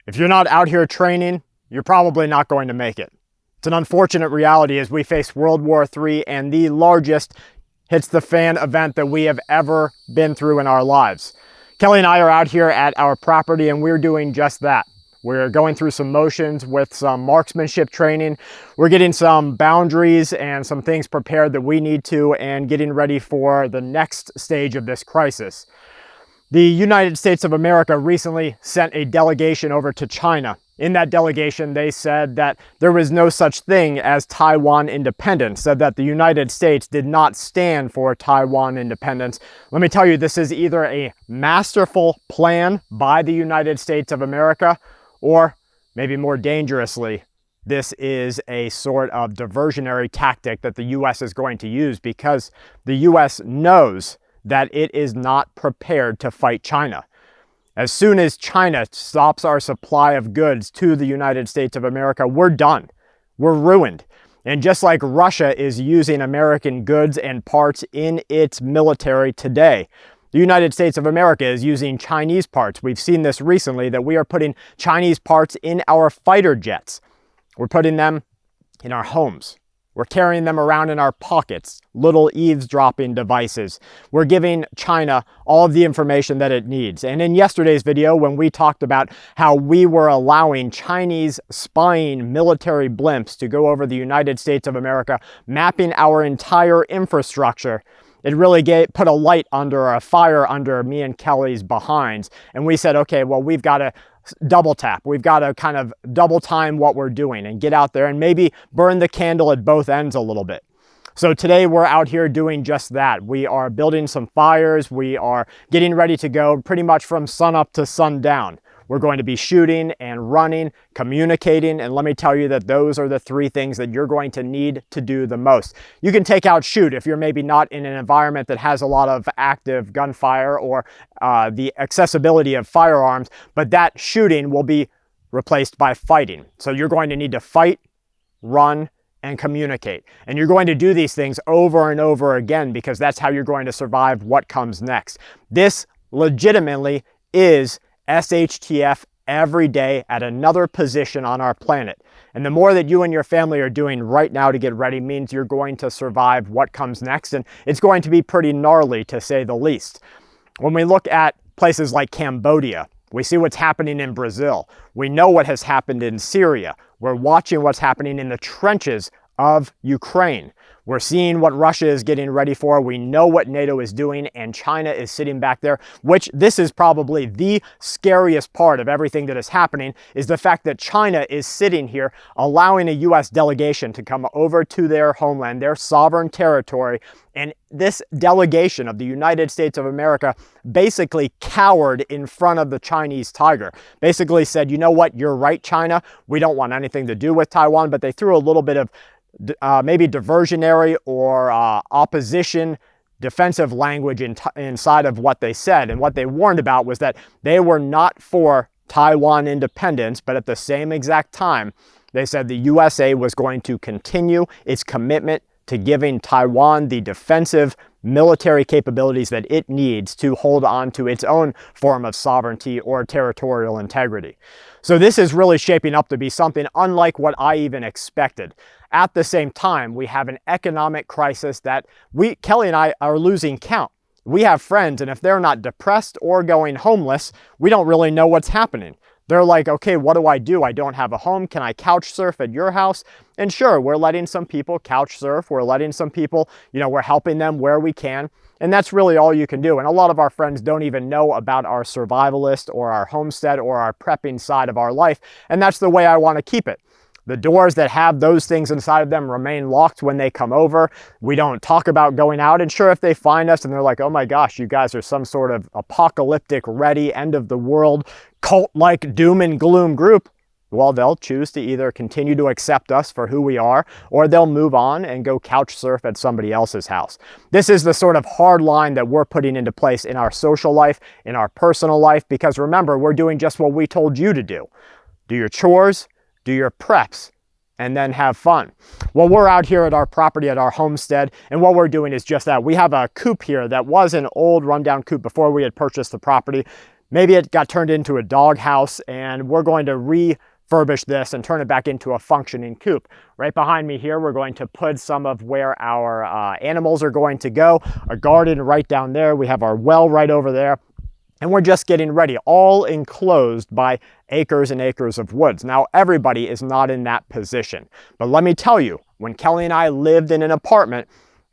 If you're not out here training, you're probably not going to make it. It's an unfortunate reality as we face World War III and the largest hits the fan event that we have ever been through in our lives. Kelly and I are out here at our property and we're doing just that. We're going through some motions with some marksmanship training. We're getting some boundaries and some things prepared that we need to and getting ready for the next stage of this crisis. The United States of America recently sent a delegation over to China. In that delegation, they said that there was no such thing as Taiwan independence, said that the United States did not stand for Taiwan independence. Let me tell you, this is either a masterful plan by the United States of America, or maybe more dangerously, this is a sort of diversionary tactic that the U.S. is going to use because the U.S. knows that it is not prepared to fight China. As soon as China stops our supply of goods to the United States of America, we're done. We're ruined. And just like Russia is using American goods and parts in its military today, the United States of America is using Chinese parts. We've seen this recently, that we are putting Chinese parts in our fighter jets. We're putting them in our homes. We're carrying them around in our pockets, little eavesdropping devices. We're giving China all of the information that it needs. And in yesterday's video, when we talked about how we were allowing Chinese spying military blimps to go over the United States of America, mapping our entire infrastructure, it really put a fire under me and Kelly's behinds. And we said, okay, well, we've got to double tap. We've got to kind of double time what we're doing and get out there and maybe burn the candle at both ends a little bit. So today we're out here doing just that. We are building some fires. We are getting ready to go pretty much from sun up to sundown. We're going to be shooting and running, communicating, and let me tell you that those are the three things that you're going to need to do the most. You can take out shoot if you're maybe not in an environment that has a lot of active gunfire or the accessibility of firearms, but that shooting will be replaced by fighting. So you're going to need to fight, run, and communicate. And you're going to do these things over and over again because that's how you're going to survive what comes next. This legitimately is SHTF every day at another position on our planet. And the more that you and your family are doing right now to get ready means you're going to survive what comes next. And it's going to be pretty gnarly, to say the least. When we look at places like Cambodia, we see what's happening in Brazil. We know what has happened in Syria. We're watching what's happening in the trenches of Ukraine. We're seeing what Russia is getting ready for. We know what NATO is doing, and China is sitting back there, which this is probably the scariest part of everything that is happening, is the fact that China is sitting here allowing a U.S. delegation to come over to their homeland, their sovereign territory, and this delegation of the United States of America basically cowered in front of the Chinese tiger. Basically said, you know what, you're right, China. We don't want anything to do with Taiwan, but they threw a little bit of maybe diversionary or opposition defensive language inside of what they said. And what they warned about was that they were not for Taiwan independence, but at the same exact time, they said the USA was going to continue its commitment to giving Taiwan the defensive military capabilities that it needs to hold on to its own form of sovereignty or territorial integrity. So this is really shaping up to be something unlike what I even expected. At the same time, we have an economic crisis that Kelly and I are losing count. We have friends, and if they're not depressed or going homeless, we don't really know what's happening. They're like, okay, what do? I don't have a home. Can I couch surf at your house? And sure, we're letting some people couch surf. We're letting some people, we're helping them where we can. And that's really all you can do. And a lot of our friends don't even know about our survivalist or our homestead or our prepping side of our life. And that's the way I want to keep it. The doors that have those things inside of them remain locked when they come over. We don't talk about going out. And sure, if they find us and they're like, oh my gosh, you guys are some sort of apocalyptic, ready, end of the world, cult-like doom and gloom group, well, they'll choose to either continue to accept us for who we are, or they'll move on and go couch surf at somebody else's house. This is the sort of hard line that we're putting into place in our social life, in our personal life, because remember, we're doing just what we told you to do. Do your chores, do your preps, and then have fun. Well, we're out here at our property, at our homestead, and what we're doing is just that. We have a coop here that was an old rundown coop before we had purchased the property. Maybe it got turned into a doghouse and we're going to refurbish this and turn it back into a functioning coop. Right behind me here, we're going to put some of where our animals are going to go. A garden right down there. We have our well right over there. And we're just getting ready, all enclosed by acres and acres of woods. Now, everybody is not in that position. But let me tell you, when Kelly and I lived in an apartment,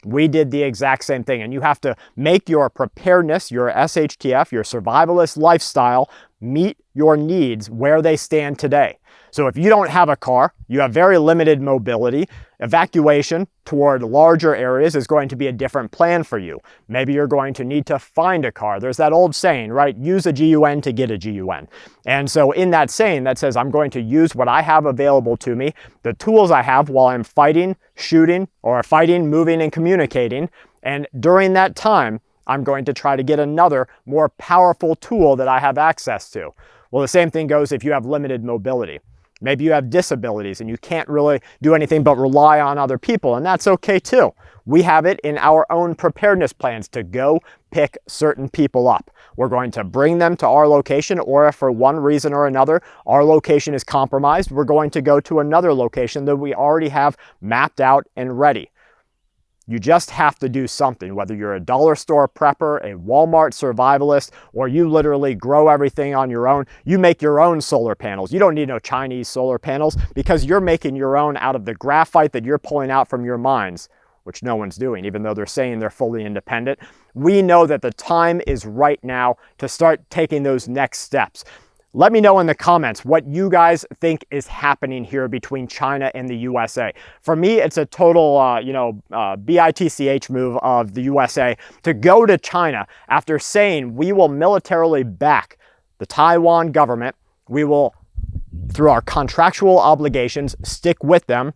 we did the exact same thing. And you have to make your preparedness, your SHTF, your survivalist lifestyle, meet your needs where they stand today. So if you don't have a car, you have very limited mobility, evacuation toward larger areas is going to be a different plan for you. Maybe you're going to need to find a car. There's that old saying, right? Use a GUN to get a GUN. And so in that saying that says, I'm going to use what I have available to me, the tools I have while I'm fighting, shooting, or fighting, moving, and communicating. And during that time, I'm going to try to get another more powerful tool that I have access to. Well, the same thing goes if you have limited mobility. Maybe you have disabilities and you can't really do anything but rely on other people, and that's okay too. We have it in our own preparedness plans to go pick certain people up. We're going to bring them to our location, or if for one reason or another our location is compromised, we're going to go to another location that we already have mapped out and ready. You just have to do something, whether you're a dollar store prepper, a Walmart survivalist, or you literally grow everything on your own. You make your own solar panels. You don't need no Chinese solar panels because you're making your own out of the graphite that you're pulling out from your mines, which no one's doing, even though they're saying they're fully independent. We know that the time is right now to start taking those next steps. Let me know in the comments what you guys think is happening here between China and the USA. For me, it's a total, BITCH move of the USA to go to China after saying we will militarily back the Taiwan government. We will, through our contractual obligations, stick with them.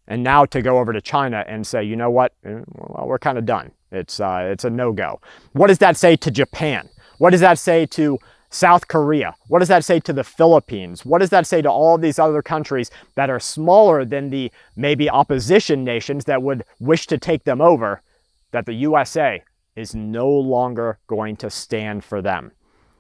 And now to go over to China and say, you know what, well, we're kind of done. It's a no-go. What does that say to Japan? What does that say to South Korea? What does that say to the Philippines? What does that say to all of these other countries that are smaller than the maybe opposition nations that would wish to take them over, that the USA is no longer going to stand for them?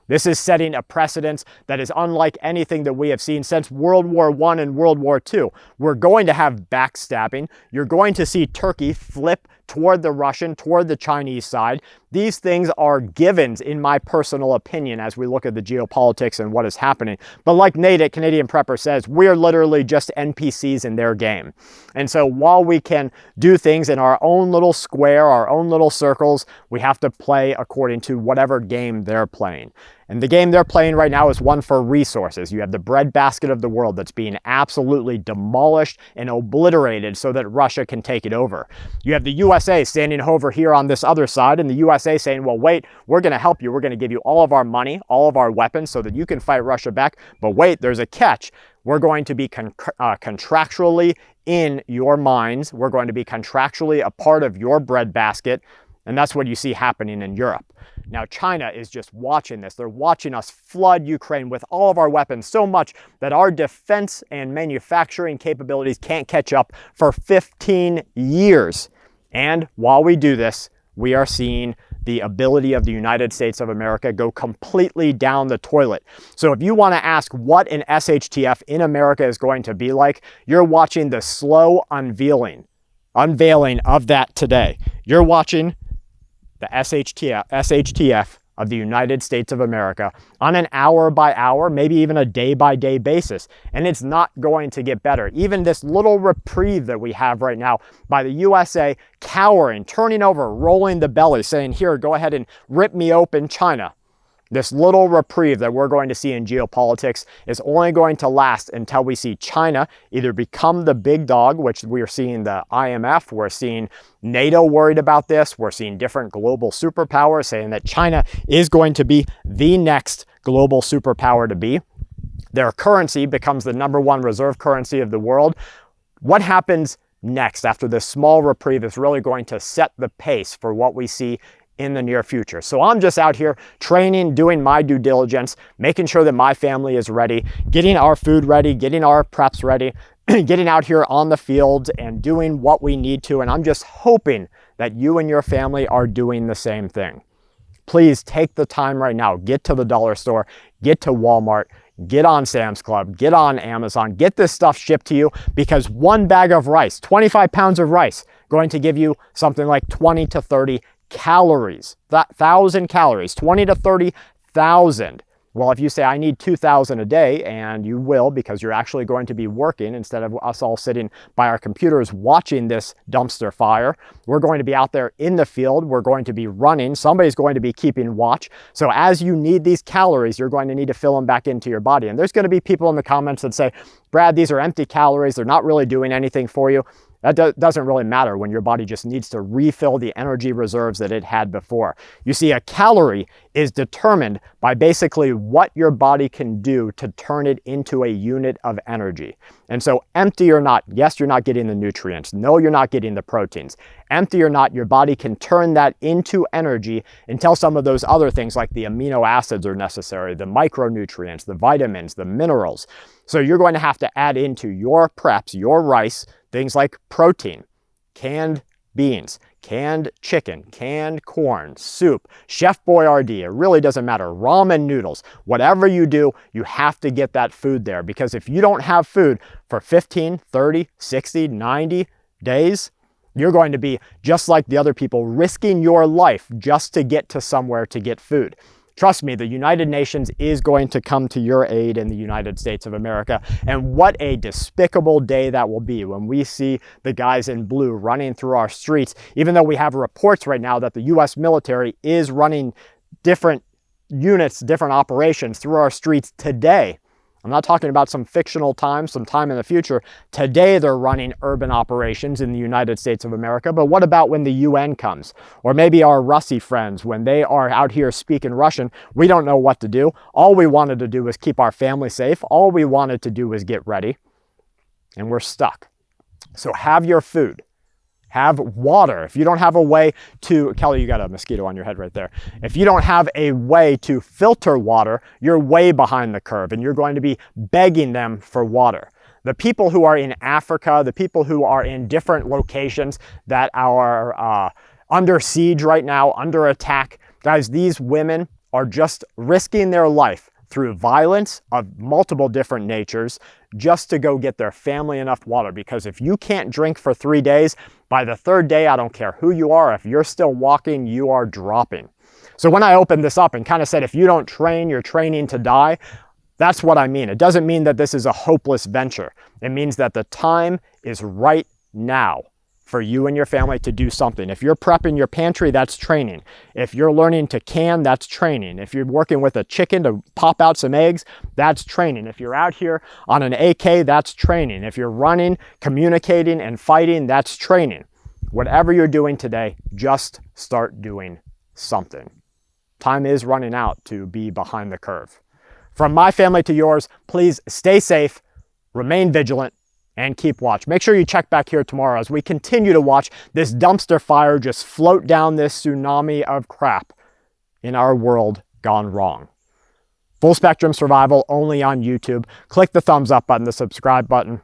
This is setting a precedence that is unlike anything that we have seen since World War I and World War II. We're going to have backstabbing. You're going to see Turkey flip toward the Russian, toward the Chinese side. These things are givens, in my personal opinion, as we look at the geopolitics and what is happening. But like Nate at Canadian Prepper says, we're literally just NPCs in their game. And so while we can do things in our own little square, our own little circles, we have to play according to whatever game they're playing. And the game they're playing right now is one for resources. You have the breadbasket of the world that's being absolutely demolished and obliterated so that Russia can take it over. You have the USA standing over here on this other side, and the USA saying, well, wait, we're going to help you. We're going to give you all of our money, all of our weapons so that you can fight Russia back. But wait, there's a catch. We're going to be contractually in your mines. We're going to be contractually a part of your breadbasket. And that's what you see happening in Europe. Now, China is just watching this. They're watching us flood Ukraine with all of our weapons so much that our defense and manufacturing capabilities can't catch up for 15 years. And while we do this, we are seeing the ability of the United States of America go completely down the toilet. So if you want to ask what an SHTF in America is going to be like, you're watching the slow unveiling of that today. You're watching the SHTF of the United States of America on an hour-by-hour, maybe even a day-by-day basis. And it's not going to get better. Even this little reprieve that we have right now by the USA cowering, turning over, rolling the belly, saying, here, go ahead and rip me open, China. This little reprieve that we're going to see in geopolitics is only going to last until we see China either become the big dog, which we're seeing the IMF, we're seeing NATO worried about this, we're seeing different global superpowers saying that China is going to be the next global superpower to be. Their currency becomes the #1 reserve currency of the world. What happens next after this small reprieve is really going to set the pace for what we see in the near future. So I'm just out here training, doing my due diligence, making sure that my family is ready, getting our food ready, getting our preps ready, getting out here on the fields and doing what we need to. And I'm just hoping that you and your family are doing the same thing. Please take the time right now. Get to the dollar store, get to Walmart, get on Sam's Club, get on Amazon, get this stuff shipped to you, because one bag of rice, 25 pounds of rice, going to give you something like 20 to 30 calories, 1,000 calories, 20 to 30,000. Well, if you say I need 2,000 a day, and you will, because you're actually going to be working instead of us all sitting by our computers watching this dumpster fire. We're going to be out there in the field. We're going to be running. Somebody's going to be keeping watch. So as you need these calories, you're going to need to fill them back into your body. And there's going to be people in the comments that say, Brad, these are empty calories. They're not really doing anything for you. That doesn't really matter when your body just needs to refill the energy reserves that it had before. You see, a calorie is determined by basically what your body can do to turn it into a unit of energy. And so empty or not, yes, you're not getting the nutrients. No, you're not getting the proteins. Empty or not, your body can turn that into energy until some of those other things like the amino acids are necessary, the micronutrients, the vitamins, the minerals. So you're going to have to add into your preps, your rice, things like protein, canned beans, canned chicken, canned corn, soup, Chef Boyardee, it really doesn't matter, ramen noodles, whatever you do, you have to get that food there, because if you don't have food for 15, 30, 60, 90 days, you're going to be just like the other people, risking your life just to get to somewhere to get food. Trust me, the United Nations is going to come to your aid in the United States of America. And what a despicable day that will be when we see the guys in blue running through our streets, even though we have reports right now that the US military is running different units, different operations through our streets today. I'm not talking about some fictional time, some time in the future. Today they're running urban operations in the United States of America, but what about when the UN comes? Or maybe our Russie friends, when they are out here speaking Russian, we don't know what to do. All we wanted to do was keep our family safe. All we wanted to do was get ready, and we're stuck. So have your food. Have water. If you don't have a way to, Kelly, you got a mosquito on your head right there. If you don't have a way to filter water, you're way behind the curve and you're going to be begging them for water. The people who are in Africa, the people who are in different locations that are under siege right now, under attack, guys, these women are just risking their life through violence of multiple different natures just to go get their family enough water. Because if you can't drink for 3 days, by the third day, I don't care who you are, if you're still walking, you are dropping. So when I opened this up and kind of said, if you don't train, you're training to die, that's what I mean. It doesn't mean that this is a hopeless venture. It means that the time is right now for you and your family to do something. If you're prepping your pantry, that's training. If you're learning to can, that's training. If you're working with a chicken to pop out some eggs, that's training. If you're out here on an AK, that's training. If you're running, communicating, and fighting, that's training. Whatever you're doing today, just start doing something. Time is running out to be behind the curve. From my family to yours, please stay safe, remain vigilant, and keep watch. Make sure you check back here tomorrow as we continue to watch this dumpster fire just float down this tsunami of crap in our world gone wrong. Full Spectrum Survival only on YouTube. Click the thumbs up button, the subscribe button.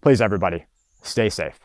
Please, everybody, stay safe.